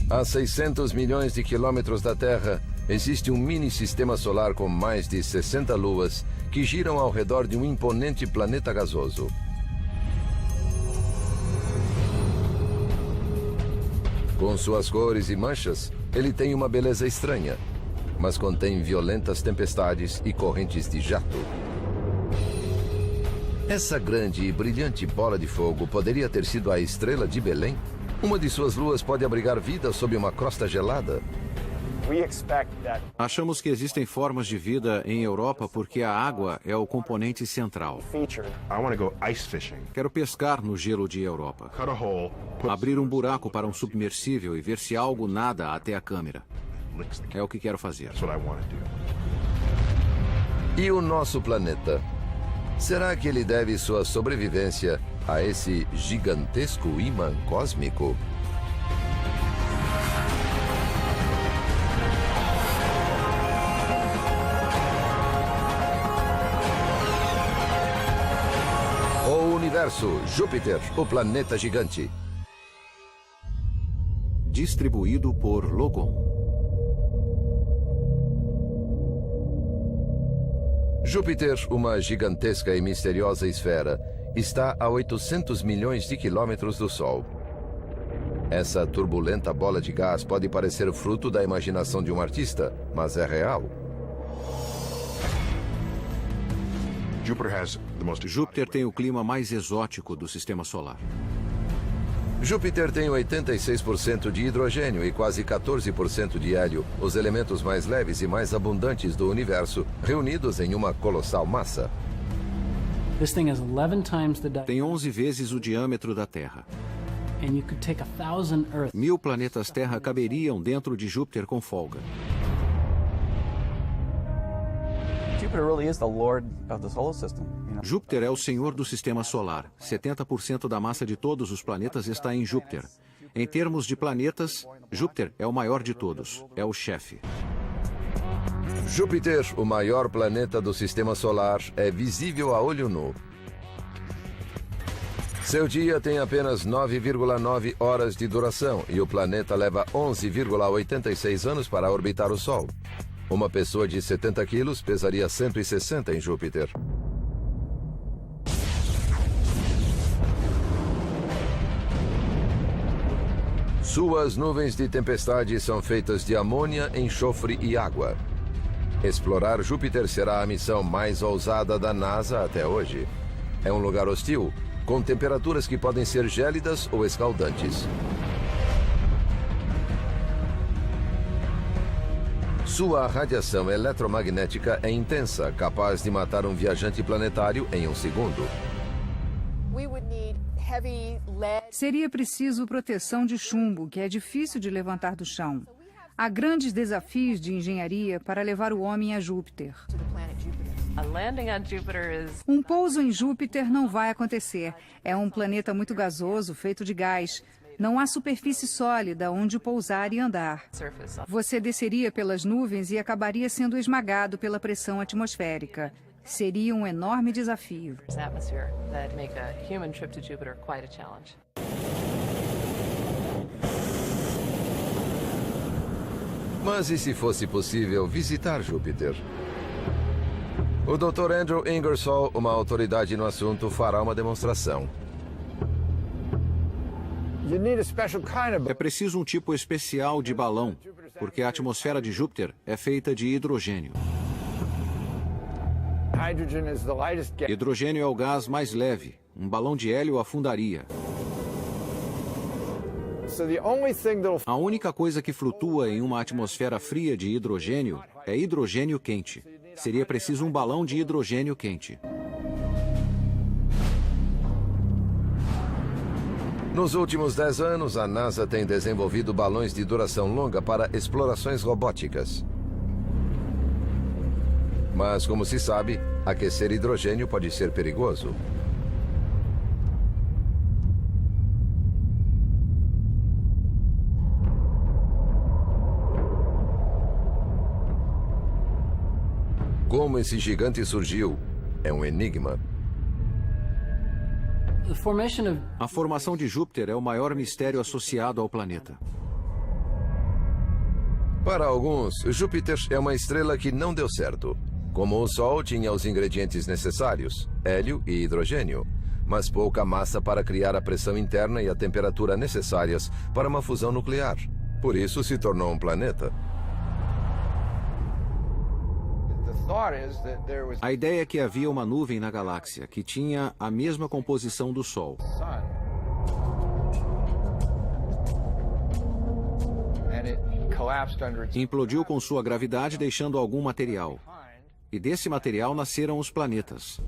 A 600 milhões de quilômetros da Terra, existe um mini-sistema solar com mais de 60 luas que giram ao redor de um imponente planeta gasoso. Com suas cores e manchas, ele tem uma beleza estranha, mas contém violentas tempestades e correntes de jato. Essa grande e brilhante bola de fogo poderia ter sido a estrela de Belém? Uma de suas luas pode abrigar vida sob uma crosta gelada? Achamos que existem formas de vida em Europa porque a água é o componente central. Quero pescar no gelo de Europa. Abrir um buraco para um submersível e ver se algo nada até a câmera. É o que quero fazer. E o nosso planeta? Será que ele deve sua sobrevivência a esse gigantesco imã cósmico? O universo, Júpiter, o planeta gigante. Distribuído por Logon. Júpiter, uma gigantesca e misteriosa esfera, está a 800 milhões de quilômetros do Sol. Essa turbulenta bola de gás pode parecer fruto da imaginação de um artista, mas é real. Júpiter tem o clima mais exótico do sistema solar. Júpiter tem 86% de hidrogênio e quase 14% de hélio, os elementos mais leves e mais abundantes do universo, reunidos em uma colossal massa. Tem 11 vezes o diâmetro da Terra. 1000 planetas Terra caberiam dentro de Júpiter com folga. Júpiter é o senhor do sistema solar. 70% da massa de todos os planetas está em Júpiter. Em termos de planetas, Júpiter é o maior de todos. É o chefe. Júpiter, o maior planeta do sistema solar, é visível a olho nu. Seu dia tem apenas 9,9 horas de duração e o planeta leva 11,86 anos para orbitar o Sol. Uma pessoa de 70 quilos pesaria 160 em Júpiter. Suas nuvens de tempestade são feitas de amônia, enxofre e água. Explorar Júpiter será a missão mais ousada da NASA até hoje. É um lugar hostil, com temperaturas que podem ser gélidas ou escaldantes. Sua radiação eletromagnética é intensa, capaz de matar um viajante planetário em um segundo. Seria preciso proteção de chumbo, que é difícil de levantar do chão. Há grandes desafios de engenharia para levar o homem a Júpiter. Um pouso em Júpiter não vai acontecer. É um planeta muito gasoso, feito de gás. Não há superfície sólida onde pousar e andar. Você desceria pelas nuvens e acabaria sendo esmagado pela pressão atmosférica. Seria um enorme desafio. Mas e se fosse possível visitar Júpiter? O Dr. Andrew Ingersoll, uma autoridade no assunto, fará uma demonstração. É preciso um tipo especial de balão, porque a atmosfera de Júpiter é feita de hidrogênio. Hidrogênio é o gás mais leve. Um balão de hélio afundaria. A única coisa que flutua em uma atmosfera fria de hidrogênio é hidrogênio quente. Seria preciso um balão de hidrogênio quente. Nos últimos 10 anos, a NASA tem desenvolvido balões de duração longa para explorações robóticas. Mas, como se sabe, aquecer hidrogênio pode ser perigoso. Como esse gigante surgiu é um enigma. A formação de Júpiter é o maior mistério associado ao planeta. Para alguns, Júpiter é uma estrela que não deu certo. Como o Sol tinha os ingredientes necessários, hélio e hidrogênio, mas pouca massa para criar a pressão interna e a temperatura necessárias para uma fusão nuclear. Por isso se tornou um planeta. A ideia é que havia uma nuvem na galáxia que tinha a mesma composição do Sol. Implodiu com sua gravidade, deixando algum material. E desse material nasceram os planetas.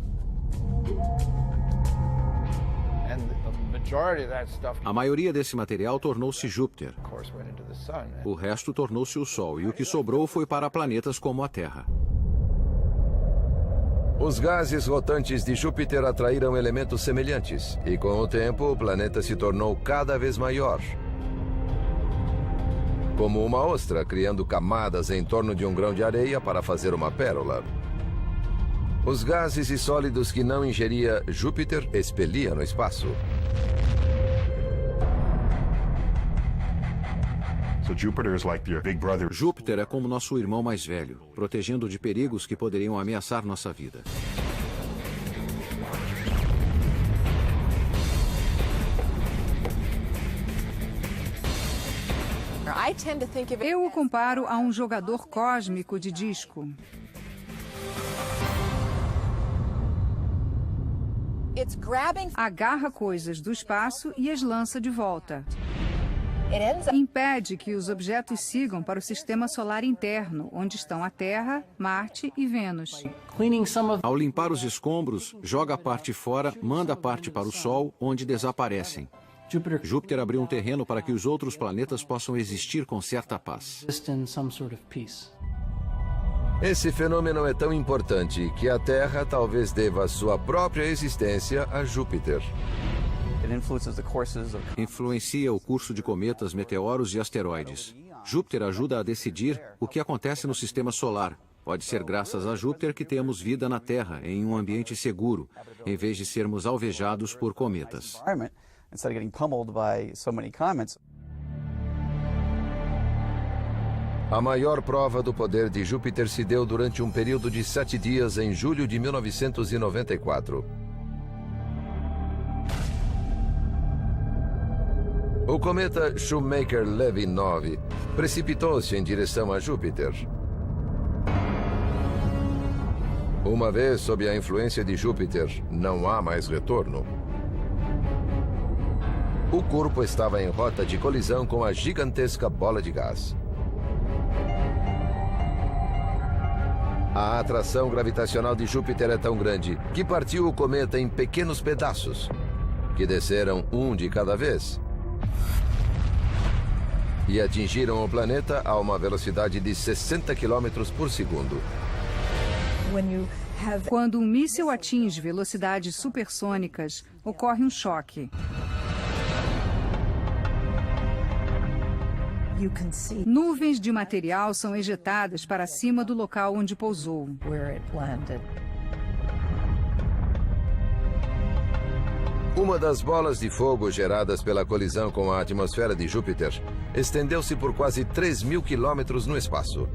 A maioria desse material tornou-se Júpiter. O resto tornou-se o Sol, e o que sobrou foi para planetas como a Terra. Os gases rotantes de Júpiter atraíram elementos semelhantes, e com o tempo o planeta se tornou cada vez maior. Como uma ostra, criando camadas em torno de um grão de areia para fazer uma pérola. Os gases e sólidos que não ingeria, Júpiter expelia no espaço. Júpiter é como nosso irmão mais velho, protegendo de perigos que poderiam ameaçar nossa vida. Eu o comparo a um jogador cósmico de disco. Agarra coisas do espaço e as lança de volta. Impede que os objetos sigam para o sistema solar interno, onde estão a Terra, Marte e Vênus. Ao limpar os escombros, joga a parte fora, manda a parte para o Sol, onde desaparecem. Júpiter abriu um terreno para que os outros planetas possam existir com certa paz. Esse fenômeno é tão importante que a Terra talvez deva sua própria existência a Júpiter. Influencia o curso de cometas, meteoros e asteroides. Júpiter ajuda a decidir o que acontece no sistema solar. Pode ser graças a Júpiter que temos vida na Terra, em um ambiente seguro, em vez de sermos alvejados por cometas. A maior prova do poder de Júpiter se deu durante um período de 7 dias em julho de 1994. O cometa Shoemaker-Levy 9 precipitou-se em direção a Júpiter. Uma vez sob a influência de Júpiter, não há mais retorno. O corpo estava em rota de colisão com a gigantesca bola de gás. A atração gravitacional de Júpiter é tão grande que partiu o cometa em pequenos pedaços, que desceram um de cada vez e atingiram o planeta a uma velocidade de 60 km por segundo. Quando um míssil atinge velocidades supersônicas, ocorre um choque. Nuvens de material são ejetadas para cima do local onde pousou. Uma das bolas de fogo geradas pela colisão com a atmosfera de Júpiter estendeu-se por quase 3.000 quilômetros no espaço.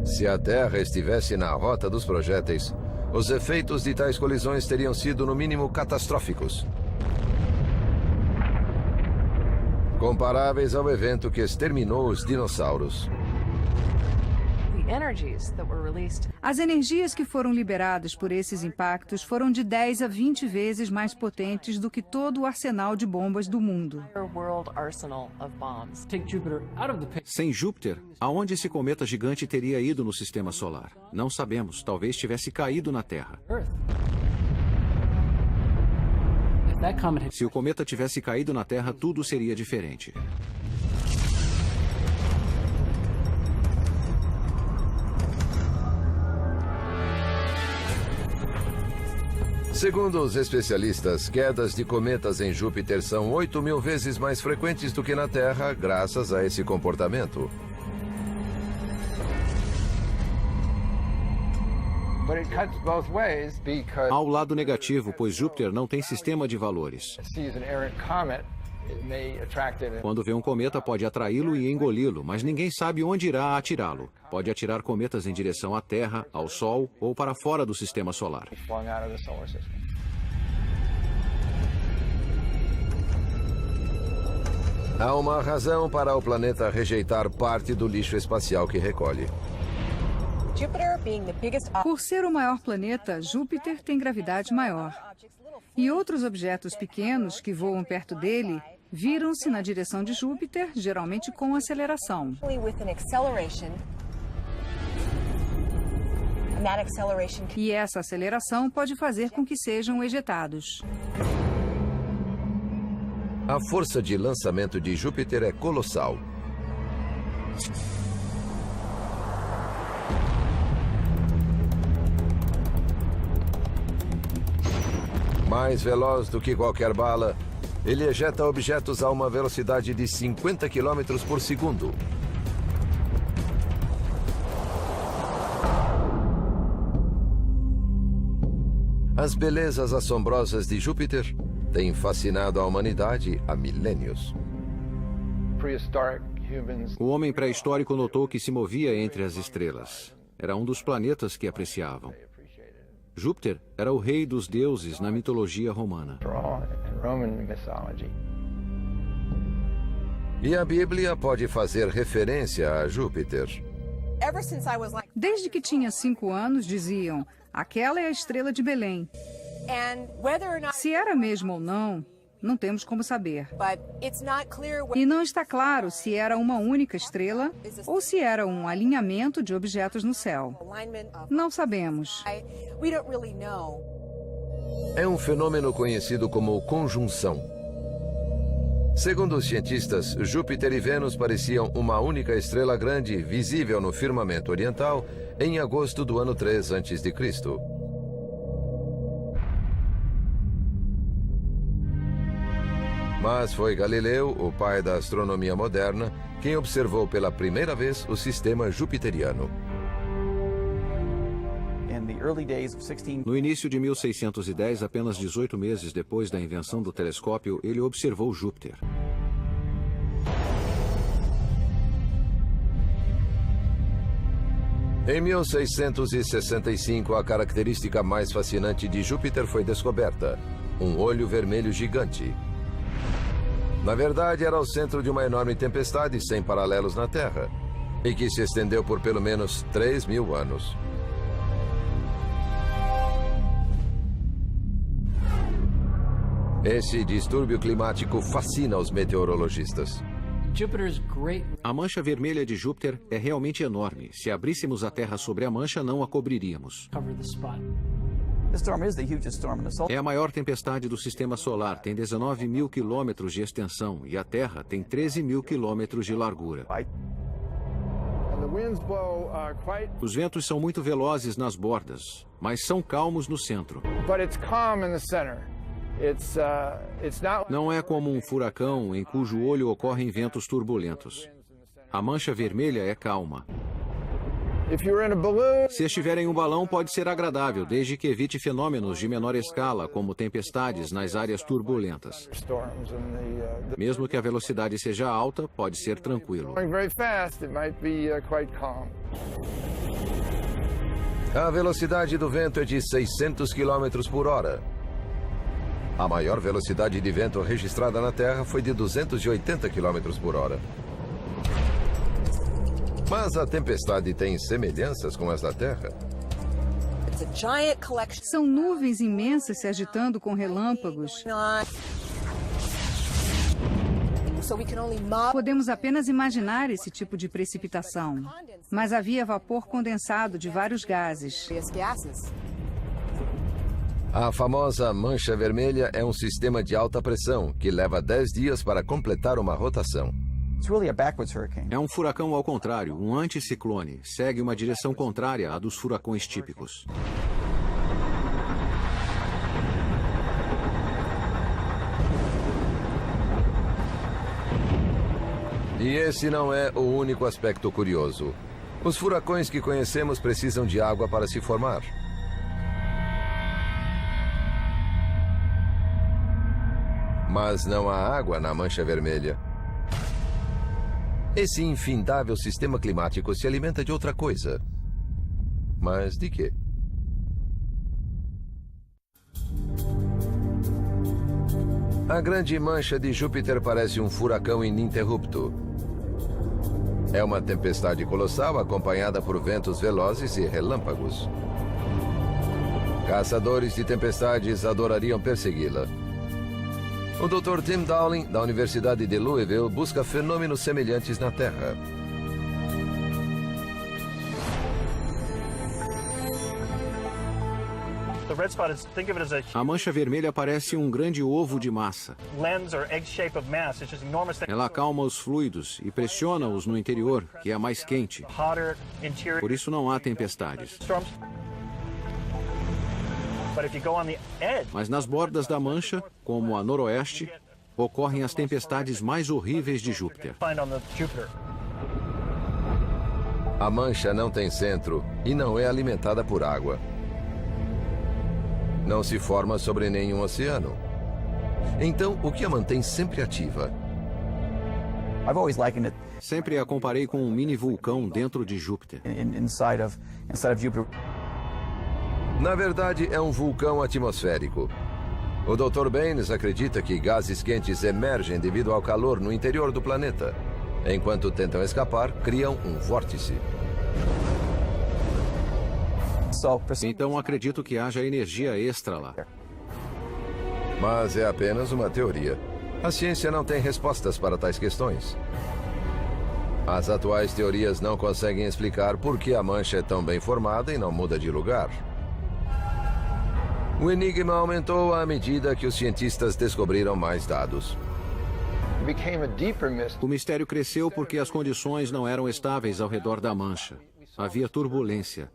Se a Terra estivesse na rota dos projéteis, os efeitos de tais colisões teriam sido, no mínimo, catastróficos. Comparáveis ao evento que exterminou os dinossauros. As energias que foram liberadas por esses impactos foram de 10 a 20 vezes mais potentes do que todo o arsenal de bombas do mundo. Sem Júpiter, aonde esse cometa gigante teria ido no sistema solar? Não sabemos, talvez tivesse caído na Terra. Se o cometa tivesse caído na Terra, tudo seria diferente. Segundo os especialistas, quedas de cometas em Júpiter são 8.000 vezes mais frequentes do que na Terra, graças a esse comportamento. Há o lado negativo, pois Júpiter não tem sistema de valores. Quando vê um cometa, pode atraí-lo e engoli-lo, mas ninguém sabe onde irá atirá-lo. Pode atirar cometas em direção à Terra, ao Sol ou para fora do sistema solar. Há uma razão para o planeta rejeitar parte do lixo espacial que recolhe. Por ser o maior planeta, Júpiter tem gravidade maior. E outros objetos pequenos que voam perto dele viram-se na direção de Júpiter, geralmente com aceleração. E essa aceleração pode fazer com que sejam ejetados. A força de lançamento de Júpiter é colossal. Mais veloz do que qualquer bala, ele ejeta objetos a uma velocidade de 50 km por segundo. As belezas assombrosas de Júpiter têm fascinado a humanidade há milênios. O homem pré-histórico notou que se movia entre as estrelas. Era um dos planetas que apreciavam. Júpiter era o rei dos deuses na mitologia romana. E a Bíblia pode fazer referência a Júpiter. Desde que tinha 5 anos, diziam, aquela é a estrela de Belém. Se era mesmo ou não, não temos como saber. E não está claro se era uma única estrela ou se era um alinhamento de objetos no céu. Não sabemos. É um fenômeno conhecido como conjunção. Segundo os cientistas, Júpiter e Vênus pareciam uma única estrela grande visível no firmamento oriental em agosto do ano 3 a.C. Mas foi Galileu, o pai da astronomia moderna, quem observou pela primeira vez o sistema jupiteriano. No início de 1610, apenas 18 meses depois da invenção do telescópio, ele observou Júpiter. Em 1665, a característica mais fascinante de Júpiter foi descoberta: um olho vermelho gigante. Na verdade, era o centro de uma enorme tempestade sem paralelos na Terra, e que se estendeu por pelo menos 3.000 anos. Esse distúrbio climático fascina os meteorologistas. A mancha vermelha de Júpiter é realmente enorme. Se abríssemos a Terra sobre a mancha, não a cobriríamos. É a maior tempestade do sistema solar, tem 19.000 quilômetros de extensão e a Terra tem 13.000 quilômetros de largura. Os ventos são muito velozes nas bordas, mas são calmos no centro. Não é como um furacão em cujo olho ocorrem ventos turbulentos. A mancha vermelha é calma. Se estiver em um balão, pode ser agradável, desde que evite fenômenos de menor escala, como tempestades nas áreas turbulentas. Mesmo que a velocidade seja alta, pode ser tranquilo. A velocidade do vento é de 600 km por hora. A maior velocidade de vento registrada na Terra foi de 280 km por hora. Mas a tempestade tem semelhanças com as da Terra. São nuvens imensas se agitando com relâmpagos. Podemos apenas imaginar esse tipo de precipitação. Mas havia vapor condensado de vários gases. A famosa mancha vermelha é um sistema de alta pressão que leva 10 dias para completar uma rotação. É um furacão ao contrário, um anticiclone. Segue uma direção contrária à dos furacões típicos. E esse não é o único aspecto curioso. Os furacões que conhecemos precisam de água para se formar. Mas não há água na Mancha Vermelha. Esse infindável sistema climático se alimenta de outra coisa. Mas de quê? A grande mancha de Júpiter parece um furacão ininterrupto. É uma tempestade colossal acompanhada por ventos velozes e relâmpagos. Caçadores de tempestades adorariam persegui-la. O Dr. Tim Dowling, da Universidade de Louisville, busca fenômenos semelhantes na Terra. A mancha vermelha parece um grande ovo de massa. Ela acalma os fluidos e pressiona-os no interior, que é mais quente. Por isso não há tempestades. Mas nas bordas da mancha, como a noroeste, ocorrem as tempestades mais horríveis de Júpiter. A mancha não tem centro e não é alimentada por água. Não se forma sobre nenhum oceano. Então, o que a mantém sempre ativa? Sempre a comparei com um mini vulcão dentro de Júpiter. Na verdade, é um vulcão atmosférico. O Dr. Baines acredita que gases quentes emergem devido ao calor no interior do planeta. Enquanto tentam escapar, criam um vórtice. Então acredito que haja energia extra lá. Mas é apenas uma teoria. A ciência não tem respostas para tais questões. As atuais teorias não conseguem explicar por que a mancha é tão bem formada e não muda de lugar. O enigma aumentou à medida que os cientistas descobriram mais dados. O mistério cresceu porque as condições não eram estáveis ao redor da mancha. Havia turbulência.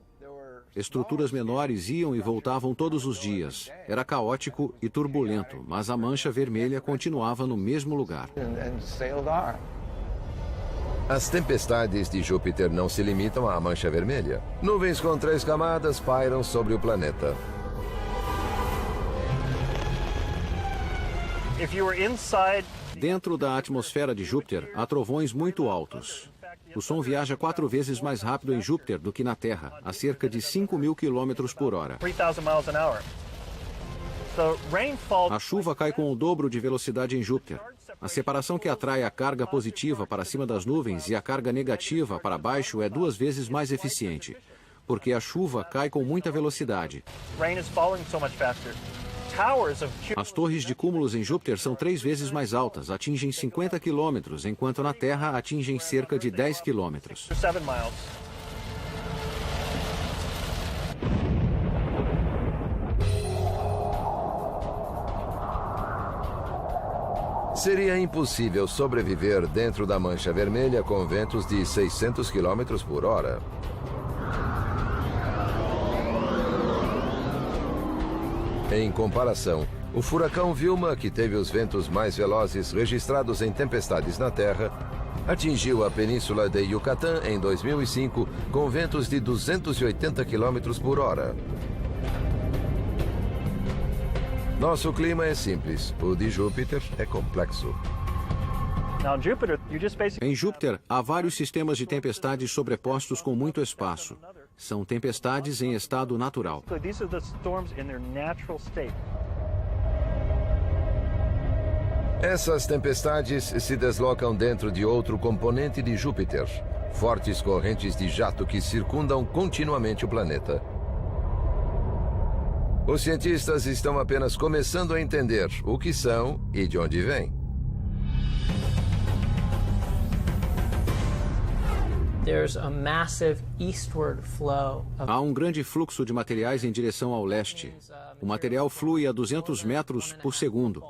Estruturas menores iam e voltavam todos os dias. Era caótico e turbulento, mas a mancha vermelha continuava no mesmo lugar. As tempestades de Júpiter não se limitam à mancha vermelha. Nuvens com 3 camadas pairam sobre o planeta. Dentro da atmosfera de Júpiter, há trovões muito altos. O som viaja 4 vezes mais rápido em Júpiter do que na Terra, a cerca de 5.000 km por hora. A chuva cai com o dobro de velocidade em Júpiter. A separação que atrai a carga positiva para cima das nuvens e a carga negativa para baixo é 2 vezes mais eficiente, porque a chuva cai com muita velocidade. As torres de cúmulos em Júpiter são 3 vezes mais altas, atingem 50 quilômetros, enquanto na Terra atingem cerca de 10 quilômetros. Seria impossível sobreviver dentro da mancha vermelha com ventos de 600 km por hora. Em comparação, o furacão Vilma, que teve os ventos mais velozes registrados em tempestades na Terra, atingiu a península de Yucatán em 2005 com ventos de 280 km por hora. Nosso clima é simples, o de Júpiter é complexo. Em Júpiter, há vários sistemas de tempestades sobrepostos com muito espaço. São tempestades em estado natural. Essas tempestades se deslocam dentro de outro componente de Júpiter, fortes correntes de jato que circundam continuamente o planeta. Os cientistas estão apenas começando a entender o que são e de onde vêm. Há um grande fluxo de materiais em direção ao leste. O material flui a 200 metros por segundo.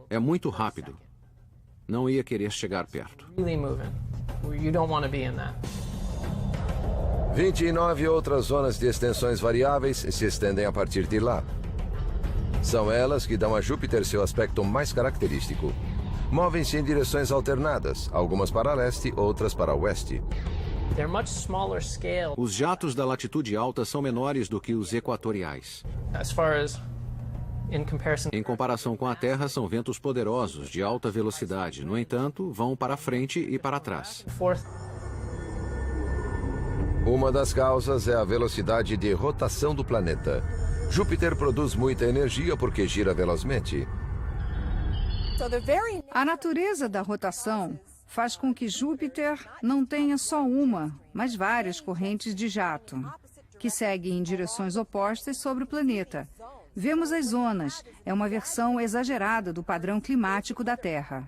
É muito rápido. Não ia querer chegar perto. 29 outras zonas de extensões variáveis se estendem a partir de lá. São elas que dão a Júpiter seu aspecto mais característico. Movem-se em direções alternadas, algumas para leste, outras para oeste. Os jatos da latitude alta são menores do que os equatoriais. Em comparação com a Terra, são ventos poderosos, de alta velocidade. No entanto, vão para frente e para trás. Uma das causas é a velocidade de rotação do planeta. Júpiter produz muita energia porque gira velozmente. A natureza da rotação faz com que Júpiter não tenha só uma, mas várias correntes de jato, que seguem em direções opostas sobre o planeta. Vemos as zonas, é uma versão exagerada do padrão climático da Terra.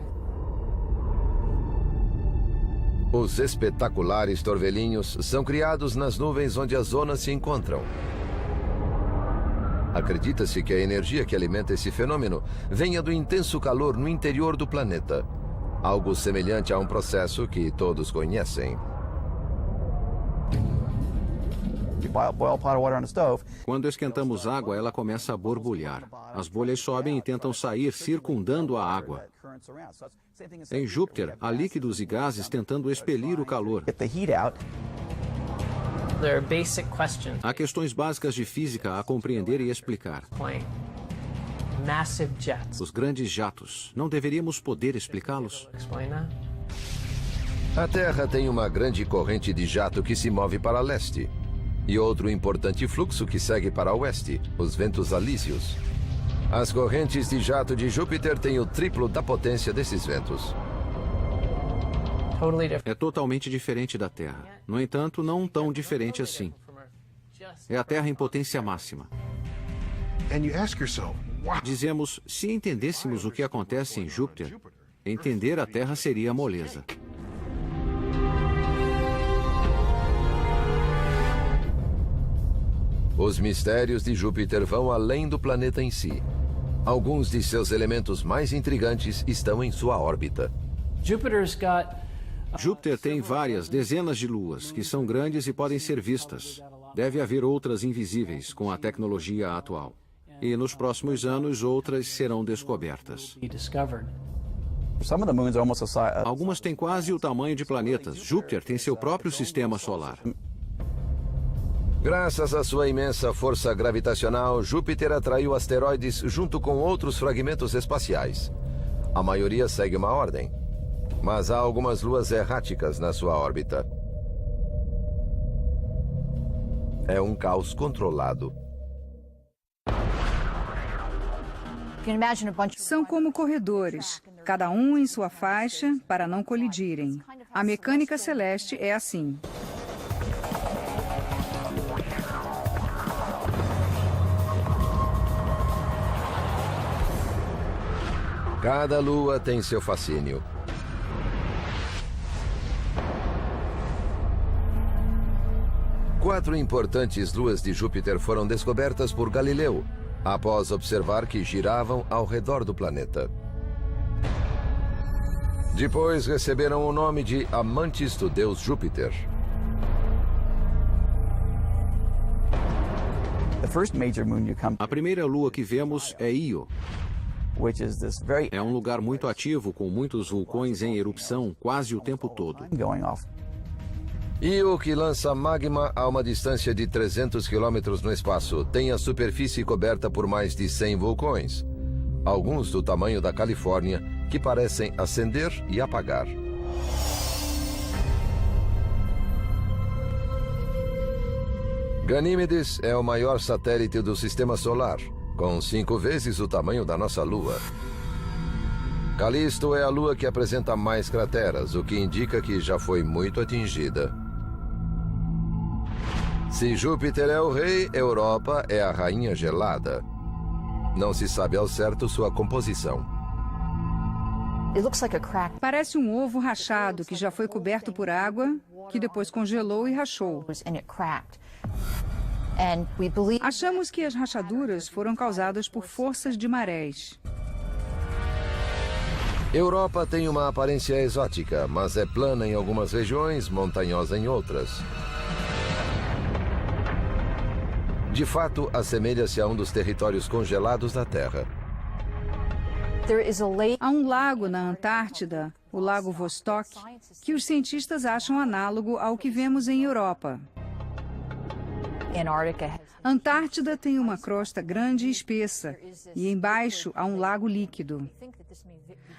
Os espetaculares torvelinhos são criados nas nuvens onde as zonas se encontram. Acredita-se que a energia que alimenta esse fenômeno venha do intenso calor no interior do planeta, algo semelhante a um processo que todos conhecem. Quando esquentamos água, ela começa a borbulhar. As bolhas sobem e tentam sair circundando a água. Em Júpiter, há líquidos e gases tentando expelir o calor. Há questões básicas de física a compreender e explicar. Os grandes jatos, não deveríamos poder explicá-los? A Terra tem uma grande corrente de jato que se move para leste e outro importante fluxo que segue para oeste, os ventos alísios. As correntes de jato de Júpiter têm o triplo da potência desses ventos. É totalmente diferente da Terra. No entanto, não tão diferente assim. É a Terra em potência máxima. Dizemos, se entendêssemos o que acontece em Júpiter, entender a Terra seria moleza. Os mistérios de Júpiter vão além do planeta em si. Alguns de seus elementos mais intrigantes estão em sua órbita. Júpiter tem várias dezenas de luas, que são grandes e podem ser vistas. Deve haver outras invisíveis com a tecnologia atual. E nos próximos anos, outras serão descobertas. Algumas têm quase o tamanho de planetas. Júpiter tem seu próprio sistema solar. Graças à sua imensa força gravitacional, Júpiter atraiu asteroides junto com outros fragmentos espaciais. A maioria segue uma ordem, mas há algumas luas erráticas na sua órbita. É um caos controlado. São como corredores, cada um em sua faixa para não colidirem. A mecânica celeste é assim. Cada lua tem seu fascínio. Quatro importantes luas de Júpiter foram descobertas por Galileu, após observar que giravam ao redor do planeta. Depois receberam o nome de amantes do deus Júpiter. A primeira lua que vemos é Io. É um lugar muito ativo, com muitos vulcões em erupção quase o tempo todo. Io, que lança magma a uma distância de 300 quilômetros no espaço, tem a superfície coberta por mais de 100 vulcões. Alguns do tamanho da Califórnia, que parecem acender e apagar. Ganímedes é o maior satélite do Sistema Solar, com 5 vezes o tamanho da nossa Lua. Calisto é a lua que apresenta mais crateras, o que indica que já foi muito atingida. Se Júpiter é o rei, Europa é a rainha gelada. Não se sabe ao certo sua composição. Parece um ovo rachado que já foi coberto por água, que depois congelou e rachou. Achamos que as rachaduras foram causadas por forças de marés. Europa tem uma aparência exótica, mas é plana em algumas regiões, montanhosa em outras. De fato, assemelha-se a um dos territórios congelados da Terra. Há um lago na Antártida, o Lago Vostok, que os cientistas acham análogo ao que vemos em Europa. Antártida tem uma crosta grande e espessa, e embaixo há um lago líquido.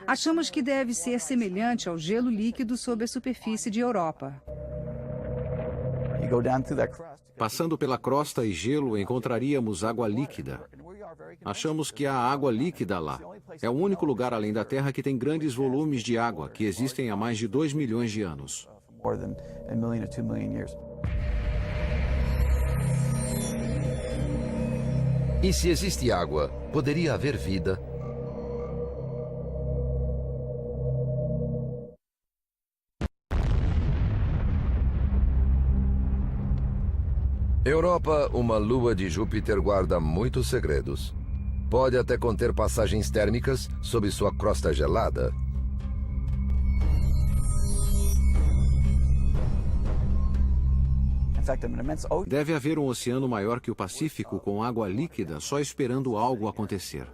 Achamos que deve ser semelhante ao gelo líquido sob a superfície de Europa. Passando pela crosta e gelo, encontraríamos água líquida. Achamos que há água líquida lá. É o único lugar além da Terra que tem grandes volumes de água, que existem há mais de 2 milhões de anos. E se existe água, poderia haver vida? Europa, uma lua de Júpiter, guarda muitos segredos. Pode até conter passagens térmicas sob sua crosta gelada. Deve haver um oceano maior que o Pacífico com água líquida só esperando algo acontecer.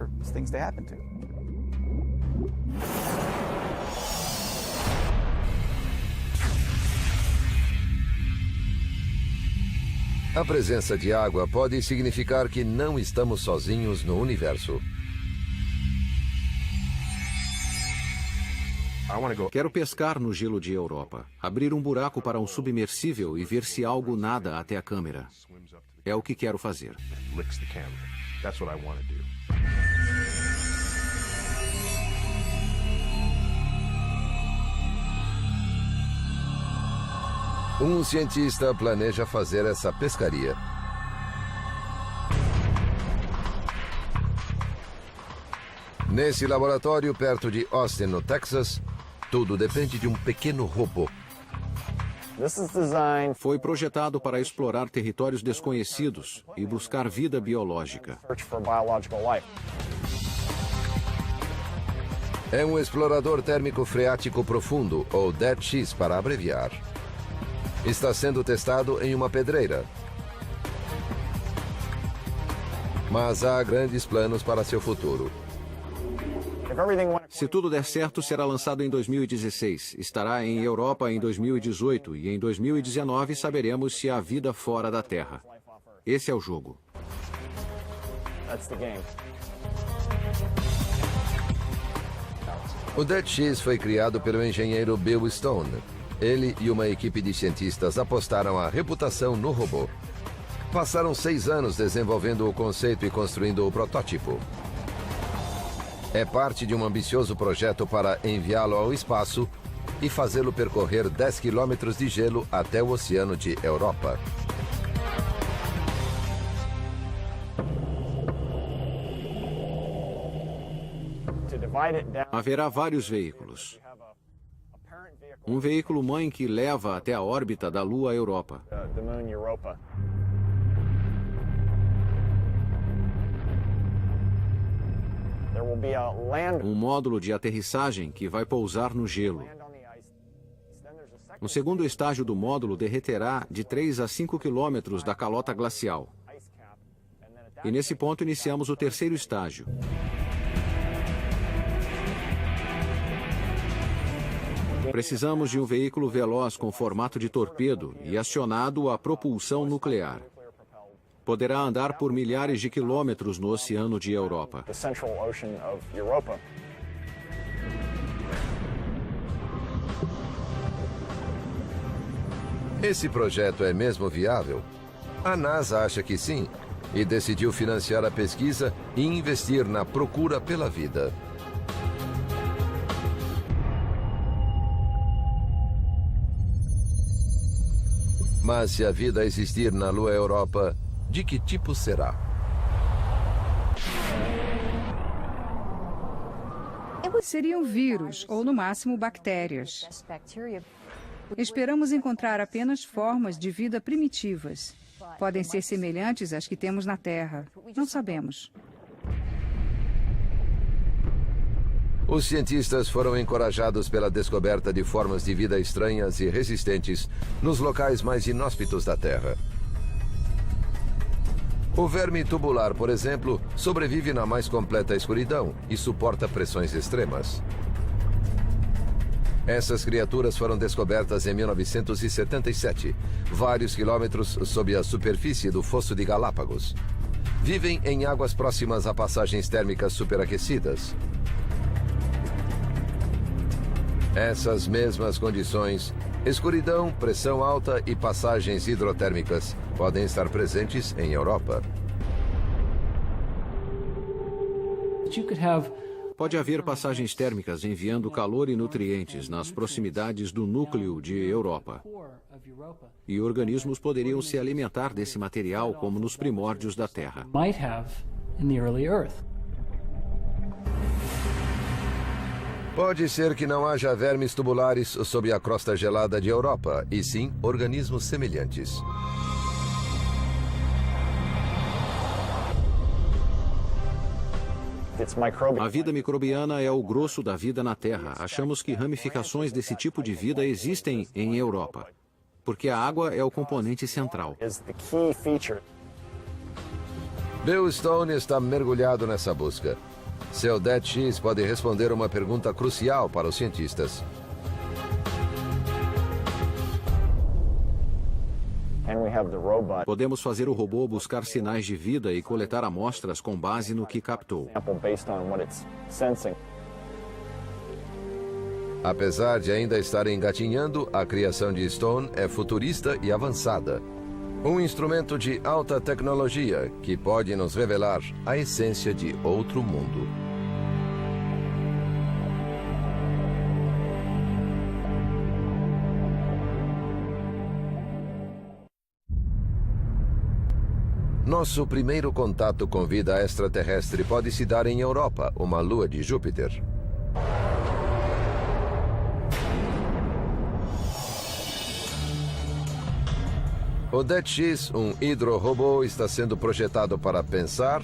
A presença de água pode significar que não estamos sozinhos no universo. Quero pescar no gelo de Europa, abrir um buraco para um submersível e ver se algo nada até a câmera. É o que quero fazer. Um cientista planeja fazer essa pescaria. Nesse laboratório perto de Austin, no Texas, tudo depende de um pequeno robô. Foi projetado para explorar territórios desconhecidos e buscar vida biológica. É um explorador térmico freático profundo, ou DET-X para abreviar. Está sendo testado em uma pedreira. Mas há grandes planos para seu futuro. Se tudo der certo, será lançado em 2016. Estará em Europa em 2018 e em 2019 saberemos se há vida fora da Terra. Esse é o jogo. O DET-X foi criado pelo engenheiro Bill Stone. Ele e uma equipe de cientistas apostaram a reputação no robô. Passaram 6 anos desenvolvendo o conceito e construindo o protótipo. É parte de um ambicioso projeto para enviá-lo ao espaço e fazê-lo percorrer 10 quilômetros de gelo até o oceano de Europa. Haverá vários veículos. Um veículo mãe que leva até a órbita da Lua Europa. Um módulo de aterrissagem que vai pousar no gelo. O segundo estágio do módulo derreterá de 3 a 5 quilômetros da calota glacial. E nesse ponto iniciamos o terceiro estágio. Precisamos de um veículo veloz com formato de torpedo e acionado a propulsão nuclear. Poderá andar por milhares de quilômetros no oceano de Europa. Esse projeto é mesmo viável? A NASA acha que sim, e decidiu financiar a pesquisa e investir na procura pela vida. Mas se a vida existir na Lua Europa, de que tipo será? Seriam vírus ou, no máximo, bactérias. Esperamos encontrar apenas formas de vida primitivas. Podem ser semelhantes às que temos na Terra. Não sabemos. Os cientistas foram encorajados pela descoberta de formas de vida estranhas e resistentes nos locais mais inóspitos da Terra. O verme tubular, por exemplo, sobrevive na mais completa escuridão e suporta pressões extremas. Essas criaturas foram descobertas em 1977, vários quilômetros sob a superfície do Fosso de Galápagos. Vivem em águas próximas a passagens térmicas superaquecidas. Essas mesmas condições, escuridão, pressão alta e passagens hidrotérmicas, podem estar presentes em Europa. Pode haver passagens térmicas enviando calor e nutrientes nas proximidades do núcleo de Europa. E organismos poderiam se alimentar desse material como nos primórdios da Terra. Pode ser que não haja vermes tubulares sob a crosta gelada de Europa, e sim organismos semelhantes. A vida microbiana é o grosso da vida na Terra. Achamos que ramificações desse tipo de vida existem em Europa, porque a água é o componente central. Bill Stone está mergulhado nessa busca. Seu Dead X pode responder uma pergunta crucial para os cientistas. Podemos fazer o robô buscar sinais de vida e coletar amostras com base no que captou. Apesar de ainda estar engatinhando, a criação de Stone é futurista e avançada. Um instrumento de alta tecnologia que pode nos revelar a essência de outro mundo. Nosso primeiro contato com vida extraterrestre pode se dar em Europa, uma lua de Júpiter. O Dead X, um hidrorobô, está sendo projetado para pensar,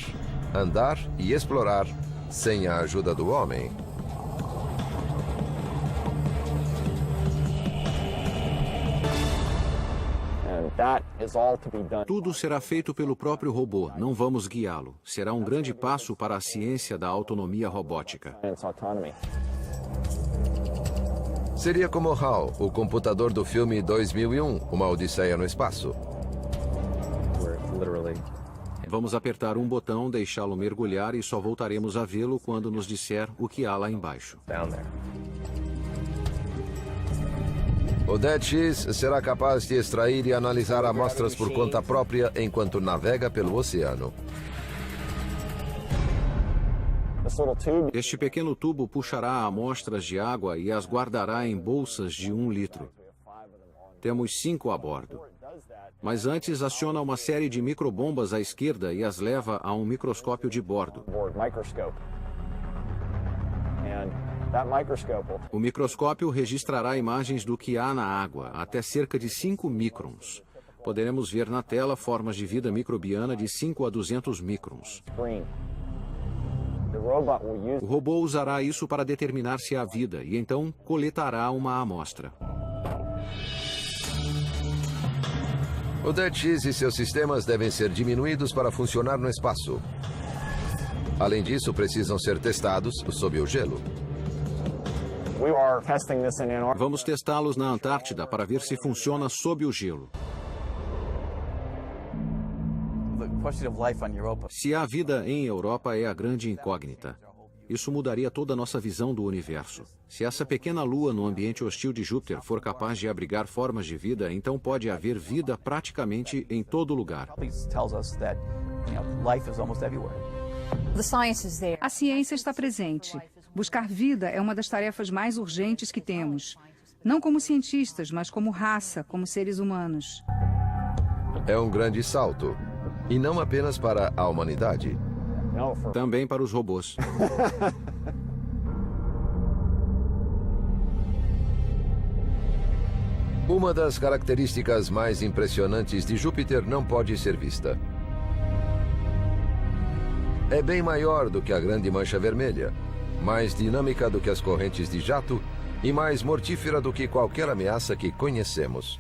andar e explorar sem a ajuda do homem. Tudo será feito pelo próprio robô, não vamos guiá-lo. Será um grande passo para a ciência da autonomia robótica. Seria como HAL, o computador do filme 2001, Uma Odisseia no Espaço. Vamos apertar um botão, deixá-lo mergulhar e só voltaremos a vê-lo quando nos disser o que há lá embaixo. O Dead X será capaz de extrair e analisar amostras por conta própria enquanto navega pelo oceano. Este pequeno tubo puxará amostras de água e as guardará em bolsas de 1 litro. Temos 5 a bordo. Mas antes aciona uma série de microbombas à esquerda e as leva a um microscópio de bordo. O microscópio registrará imagens do que há na água, até cerca de 5 microns. Poderemos ver na tela formas de vida microbiana de 5 a 200 microns. O robô usará isso para determinar se há vida e então coletará uma amostra. O Dead X e seus sistemas devem ser diminuídos para funcionar no espaço. Além disso, precisam ser testados sob o gelo. Vamos testá-los na Antártida para ver se funciona sob o gelo. Se há vida em Europa é a grande incógnita. Isso mudaria toda a nossa visão do universo. Se essa pequena lua no ambiente hostil de Júpiter for capaz de abrigar formas de vida, então pode haver vida praticamente em todo lugar. A ciência está presente. Buscar vida é uma das tarefas mais urgentes que temos. Não como cientistas, mas como raça, como seres humanos. É um grande salto. E não apenas para a humanidade. Também para os robôs. Uma das características mais impressionantes de Júpiter não pode ser vista. É bem maior do que a Grande Mancha Vermelha, mais dinâmica do que as correntes de jato e mais mortífera do que qualquer ameaça que conhecemos.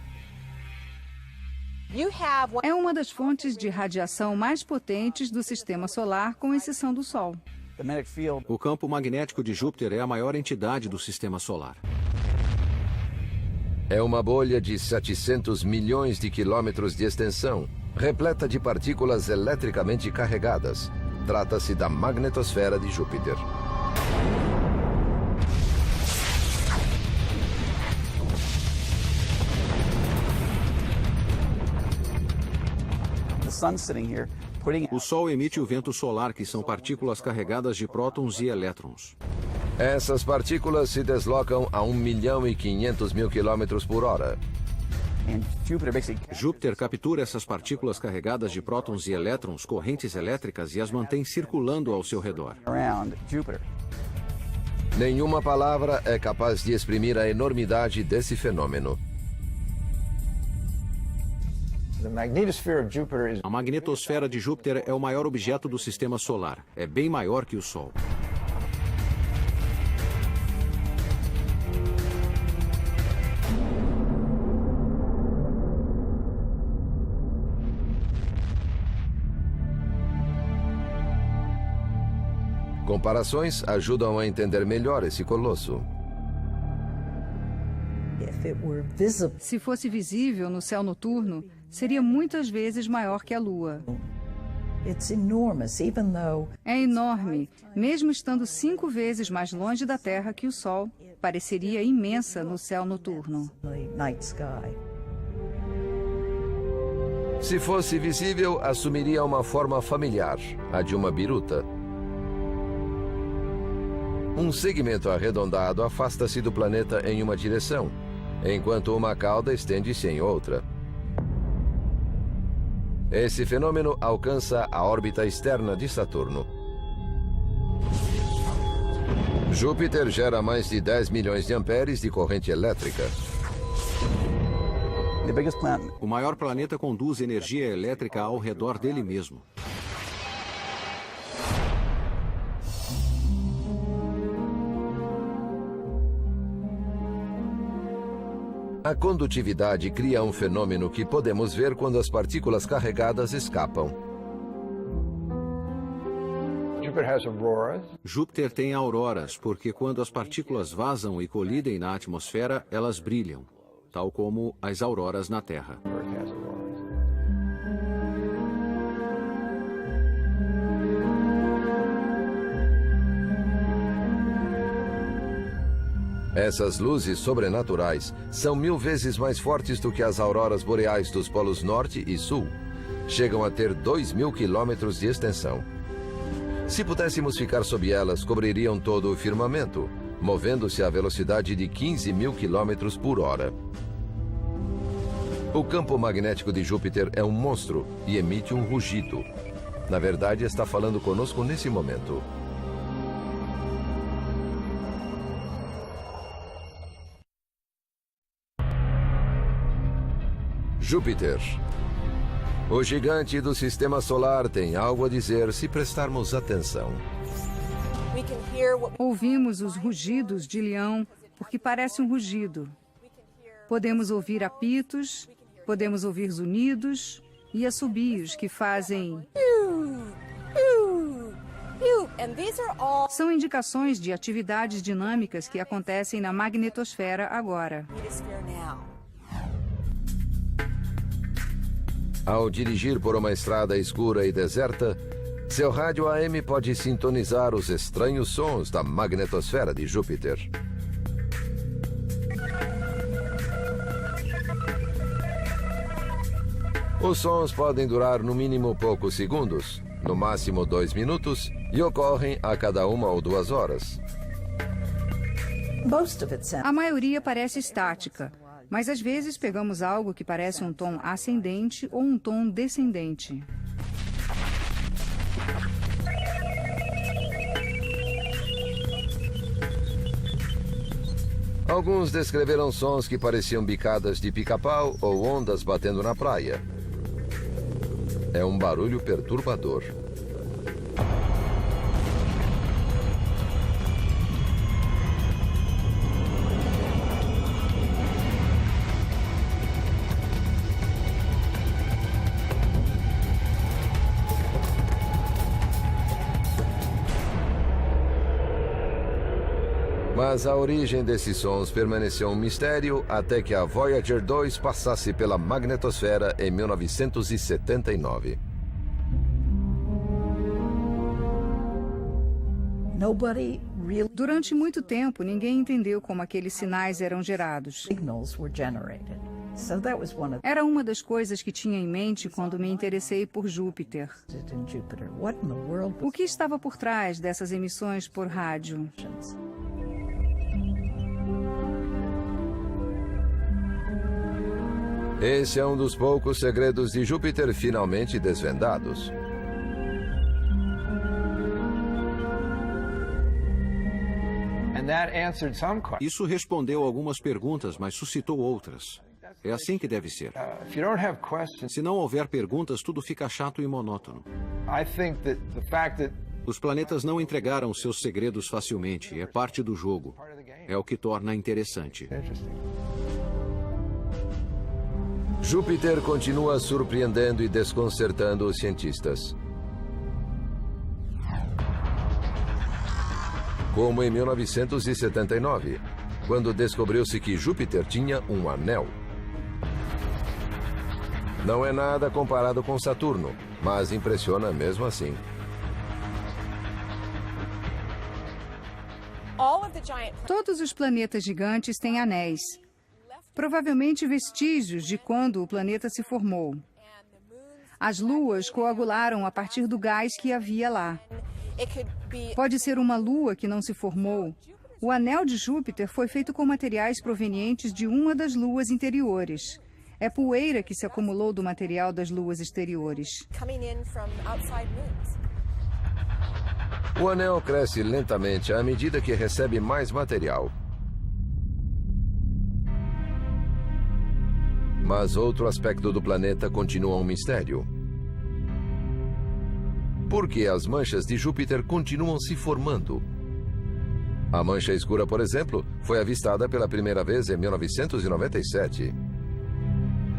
É uma das fontes de radiação mais potentes do Sistema Solar, com exceção do Sol. O campo magnético de Júpiter é a maior entidade do Sistema Solar. É uma bolha de 700 milhões de quilômetros de extensão, repleta de partículas eletricamente carregadas. Trata-se da magnetosfera de Júpiter. O Sol emite o vento solar, que são partículas carregadas de prótons e elétrons. Essas partículas se deslocam a 1.500.000 quilômetros por hora. Júpiter captura essas partículas carregadas de prótons e elétrons, correntes elétricas, e as mantém circulando ao seu redor. Nenhuma palavra é capaz de exprimir a enormidade desse fenômeno. A magnetosfera de Júpiter é o maior objeto do sistema solar. É bem maior que o Sol. Comparações ajudam a entender melhor esse colosso. Se fosse visível no céu noturno, seria muitas vezes maior que a Lua. É enorme, mesmo estando 5 vezes mais longe da Terra que o Sol, pareceria imensa no céu noturno. Se fosse visível, assumiria uma forma familiar, a de uma biruta. Um segmento arredondado afasta-se do planeta em uma direção, enquanto uma cauda estende-se em outra. Esse fenômeno alcança a órbita externa de Saturno. Júpiter gera mais de 10 milhões de amperes de corrente elétrica. O maior planeta conduz energia elétrica ao redor dele mesmo. A condutividade cria um fenômeno que podemos ver quando as partículas carregadas escapam. Júpiter tem auroras, porque quando as partículas vazam e colidem na atmosfera, elas brilham, tal como as auroras na Terra. Essas luzes sobrenaturais são 1000 vezes mais fortes do que as auroras boreais dos polos norte e sul. Chegam a ter 2.000 quilômetros de extensão. Se pudéssemos ficar sob elas, cobririam todo o firmamento, movendo-se à velocidade de 15.000 quilômetros por hora. O campo magnético de Júpiter é um monstro e emite um rugido. Na verdade, está falando conosco nesse momento. Júpiter. O gigante do sistema solar tem algo a dizer se prestarmos atenção. Ouvimos os rugidos de leão porque parece um rugido. Podemos ouvir apitos, podemos ouvir zunidos e assobios que fazem... São indicações de atividades dinâmicas que acontecem na magnetosfera agora. Ao dirigir por uma estrada escura e deserta, seu rádio AM pode sintonizar os estranhos sons da magnetosfera de Júpiter. Os sons podem durar no mínimo poucos segundos, no máximo 2 minutos, e ocorrem a cada 1 ou 2 horas. A maioria parece estática, mas às vezes pegamos algo que parece um tom ascendente ou um tom descendente. Alguns descreveram sons que pareciam bicadas de pica-pau ou ondas batendo na praia. É um barulho perturbador. Mas a origem desses sons permaneceu um mistério até que a Voyager 2 passasse pela magnetosfera em 1979. Durante muito tempo, ninguém entendeu como aqueles sinais eram gerados. Era uma das coisas que tinha em mente quando me interessei por Júpiter. O que estava por trás dessas emissões por rádio? Esse é um dos poucos segredos de Júpiter finalmente desvendados. Isso respondeu algumas perguntas, mas suscitou outras. É assim que deve ser. Se não houver perguntas, tudo fica chato e monótono. Os planetas não entregaram seus segredos facilmente. É parte do jogo. É o que torna interessante. Júpiter continua surpreendendo e desconcertando os cientistas. Como em 1979, quando descobriu-se que Júpiter tinha um anel. Não é nada comparado com Saturno, mas impressiona mesmo assim. Todos os planetas gigantes têm anéis. Provavelmente vestígios de quando o planeta se formou. As luas coagularam a partir do gás que havia lá. Pode ser uma lua que não se formou. O anel de Júpiter foi feito com materiais provenientes de uma das luas interiores. É poeira que se acumulou do material das luas exteriores. O anel cresce lentamente à medida que recebe mais material. Mas outro aspecto do planeta continua um mistério. Por que as manchas de Júpiter continuam se formando? A mancha escura, por exemplo, foi avistada pela primeira vez em 1997.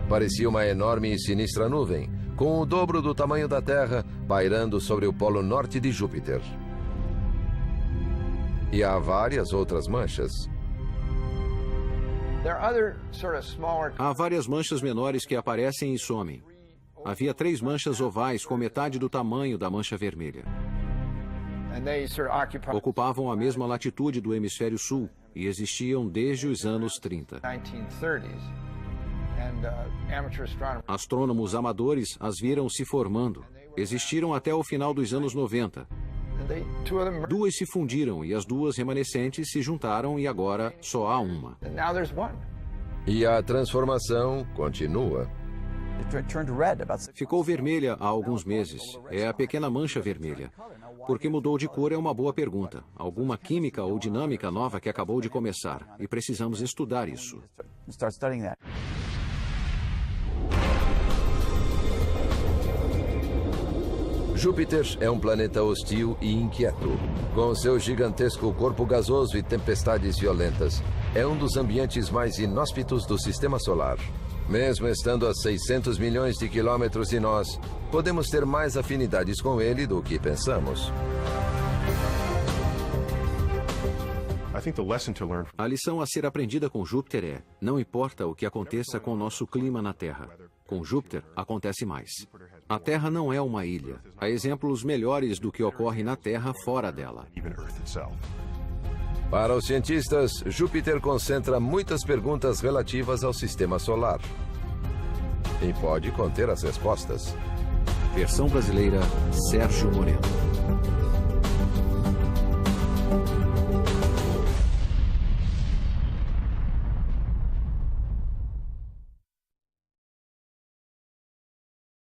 Parecia uma enorme e sinistra nuvem, com o dobro do tamanho da Terra, pairando sobre o polo norte de Júpiter. E há várias outras manchas. Há várias manchas menores que aparecem e somem. Havia 3 manchas ovais com metade do tamanho da mancha vermelha. Ocupavam a mesma latitude do hemisfério sul e existiam desde os anos 30. Astrônomos amadores as viram se formando. Existiram até o final dos anos 90. 2 se fundiram e as 2 remanescentes se juntaram e agora só há uma. E a transformação continua. Ficou vermelha há alguns meses. É a pequena mancha vermelha. Por que mudou de cor é uma boa pergunta. Alguma química ou dinâmica nova que acabou de começar. E precisamos estudar isso. Júpiter é um planeta hostil e inquieto. Com seu gigantesco corpo gasoso e tempestades violentas, é um dos ambientes mais inóspitos do Sistema Solar. Mesmo estando a 600 milhões de quilômetros de nós, podemos ter mais afinidades com ele do que pensamos. A lição a ser aprendida com Júpiter é: não importa o que aconteça com o nosso clima na Terra. Com Júpiter, acontece mais. A Terra não é uma ilha. Há exemplos melhores do que ocorre na Terra fora dela. Para os cientistas, Júpiter concentra muitas perguntas relativas ao Sistema Solar. E pode conter as respostas. Versão brasileira, Sérgio Moreno.